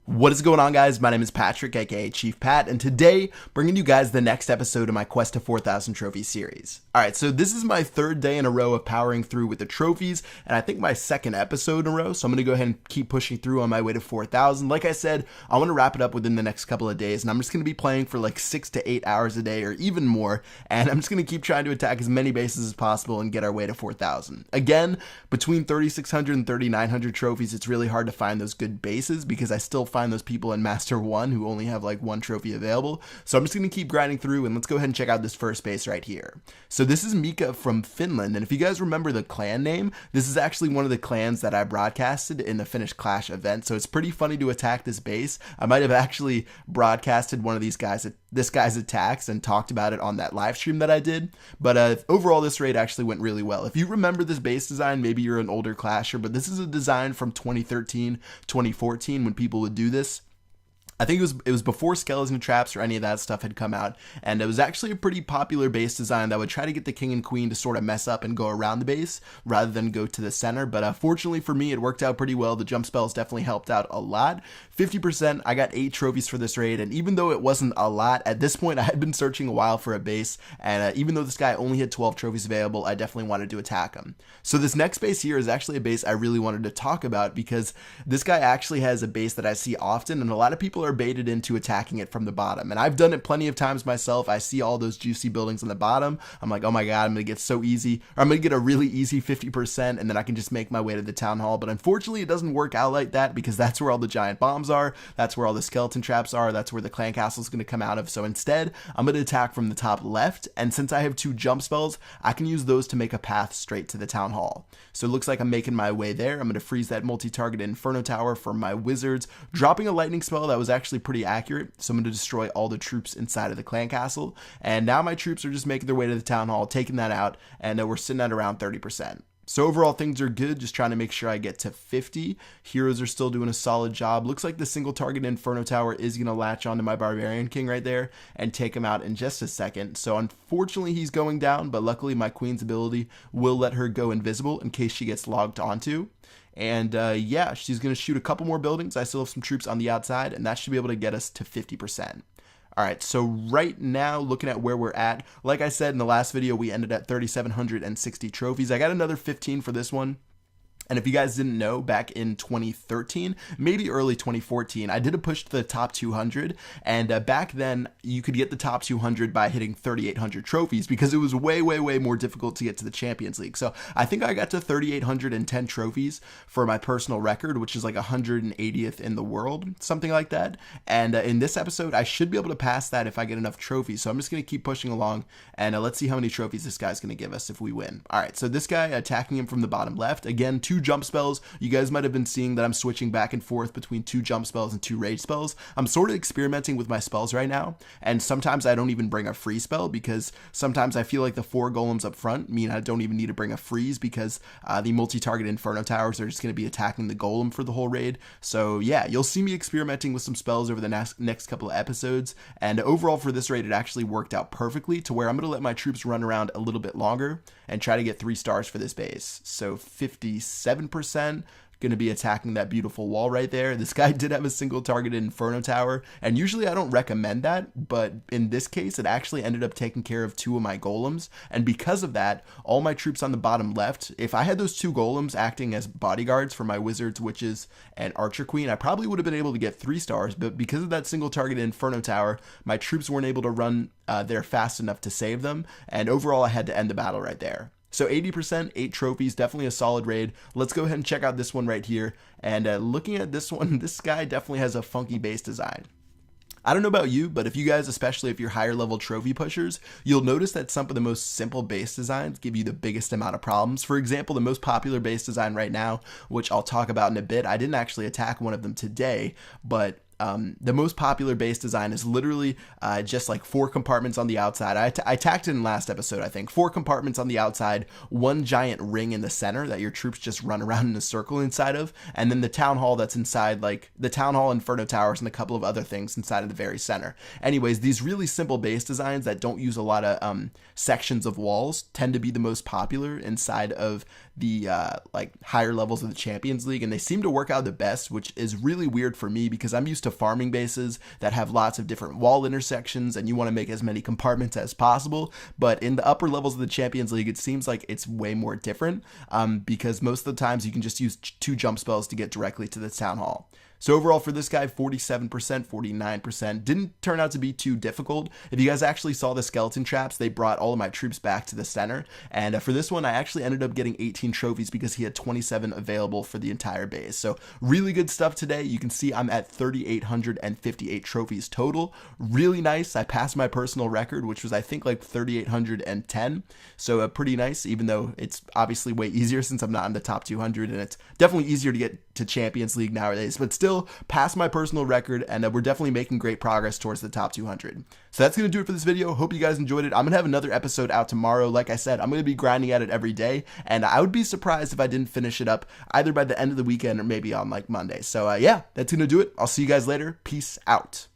What is going on, guys? My name is Patrick, aka Chief Pat, and today bringing you guys the next episode of my Quest to 4,000 Trophy series. Alright, so this is my third day in a row of powering through with the trophies, and I think my second episode in a row, so I'm going to go ahead and keep pushing through on my way to 4,000. Like I said, I want to wrap it up within the next couple of days, and I'm just going to be playing for like 6 to 8 hours a day, or even more, and I'm just going to keep trying to attack as many bases as possible and get our way to 4,000. Again, between 3,600 and 3,900 trophies, it's really hard to find those good bases, because I still find those people in Master 1 who only have like one trophy available. So I'm just going to keep grinding through, and let's go ahead and check out this first base right here. So this is Mika from Finland, and if you guys remember the clan name, this is actually one of the clans that I broadcasted in the Finnish Clash event, so it's pretty funny to attack this base. I might have actually broadcasted one of this guy's attacks and talked about it on that live stream that I did, but overall this raid actually went really well. If you remember this base design, maybe you're an older clasher, but this is a design from 2013, 2014 when people would do this. I think it was before skeleton traps or any of that stuff had come out, and it was actually a pretty popular base design that would try to get the king and queen to sort of mess up and go around the base rather than go to the center. But fortunately for me, it worked out pretty well. The jump spells definitely helped out a lot. 50%, I got 8 trophies for this raid, and even though it wasn't a lot, at this point I had been searching a while for a base, and even though this guy only had 12 trophies available, I definitely wanted to attack him. So this next base here is actually a base I really wanted to talk about, because this guy actually has a base that I see often, and a lot of people are baited into attacking it from the bottom, and I've done it plenty of times myself. I see all those juicy buildings on the bottom, I'm like, oh my god, I'm gonna get so easy, or I'm gonna get a really easy 50%, and then I can just make my way to the town hall. But unfortunately it doesn't work out like that, because that's where all the giant bombs are, that's where all the skeleton traps are, that's where the clan castle is going to come out of. So instead I'm going to attack from the top left, and since I have 2 jump spells, I can use those to make a path straight to the town hall. So it looks like I'm making my way there. I'm going to freeze that multi-target Inferno Tower for my wizards, dropping a lightning spell that was actually pretty accurate. So I'm going to destroy all the troops inside of the clan castle, and now my troops are just making their way to the town hall, taking that out, and we're sitting at around 30%. So overall things are good, just trying to make sure I get to 50. Heroes are still doing a solid job. Looks like the single target Inferno Tower is going to latch onto my Barbarian King right there and take him out in just a second. So unfortunately he's going down, but luckily my Queen's ability will let her go invisible in case she gets logged onto. And yeah, she's going to shoot a couple more buildings. I still have some troops on the outside, and that should be able to get us to 50%. Alright, so right now, looking at where we're at, like I said in the last video, we ended at 3,760 trophies. I got another 15 for this one. And if you guys didn't know, back in 2013, maybe early 2014, I did a push to the top 200, and back then you could get the top 200 by hitting 3,800 trophies, because it was way more difficult to get to the Champions League. So I think I got to 3,810 trophies for my personal record, which is like 180th in the world, something like that. And in this episode, I should be able to pass that if I get enough trophies. So I'm just going to keep pushing along, and let's see how many trophies this guy's going to give us if we win. All right, so this guy, attacking him from the bottom left, again, 2 jump spells. You guys might have been seeing that I'm switching back and forth between 2 jump spells and 2 rage spells. I'm sort of experimenting with my spells right now, and sometimes I don't even bring a free spell, because sometimes I feel like the 4 golems up front mean I don't even need to bring a freeze, because the multi-target Inferno Towers are just going to be attacking the golem for the whole raid. So yeah, you'll see me experimenting with some spells over the next couple of episodes, and overall for this raid it actually worked out perfectly to where I'm going to let my troops run around a little bit longer and try to get 3 stars for this base. So 57% going to be attacking that beautiful wall right there. This guy did have a single targeted Inferno Tower, and usually I don't recommend that, but in this case it actually ended up taking care of 2 of my golems, and because of that, all my troops on the bottom left, if I had those 2 golems acting as bodyguards for my wizards, witches, and archer queen, I probably would have been able to get 3 stars, but because of that single targeted Inferno Tower, my troops weren't able to run there fast enough to save them, and overall I had to end the battle right there. So 80%, 8 trophies, definitely a solid raid. Let's go ahead and check out this one right here. And looking at this one, this guy definitely has a funky base design. I don't know about you, but if you guys, especially if you're higher level trophy pushers, you'll notice that some of the most simple base designs give you the biggest amount of problems. For example, the most popular base design right now, which I'll talk about in a bit, I didn't actually attack one of them today, but the most popular base design is literally just like 4 compartments on the outside. I attacked it in last episode, I think. 4 compartments on the outside, 1 giant ring in the center that your troops just run around in a circle inside of, and then the town hall that's inside, like the town hall, Inferno Towers, and a couple of other things inside of the very center. Anyways, these really simple base designs that don't use a lot of sections of walls tend to be the most popular inside of the like higher levels of the Champions League, and they seem to work out the best, which is really weird for me because I'm used to farming bases that have lots of different wall intersections and you want to make as many compartments as possible. But in the upper levels of the Champions League, it seems like it's way more different because most of the times you can just use 2 jump spells to get directly to the town hall. So overall for this guy, 47%, 49%, didn't turn out to be too difficult. If you guys actually saw the skeleton traps, they brought all of my troops back to the center. And for this one, I actually ended up getting 18 trophies because he had 27 available for the entire base. So really good stuff today. You can see I'm at 3,858 trophies total. Really nice. I passed my personal record, which was I think like 3,810. So pretty nice, even though it's obviously way easier since I'm not in the top 200, and it's definitely easier to get to Champions League nowadays, but still past my personal record, and we're definitely making great progress towards the top 200. So that's going to do it for this video. Hope you guys enjoyed it. I'm going to have another episode out tomorrow. Like I said, I'm going to be grinding at it every day, and I would be surprised if I didn't finish it up either by the end of the weekend or maybe on like Monday. So yeah, that's going to do it. I'll see you guys later. Peace out.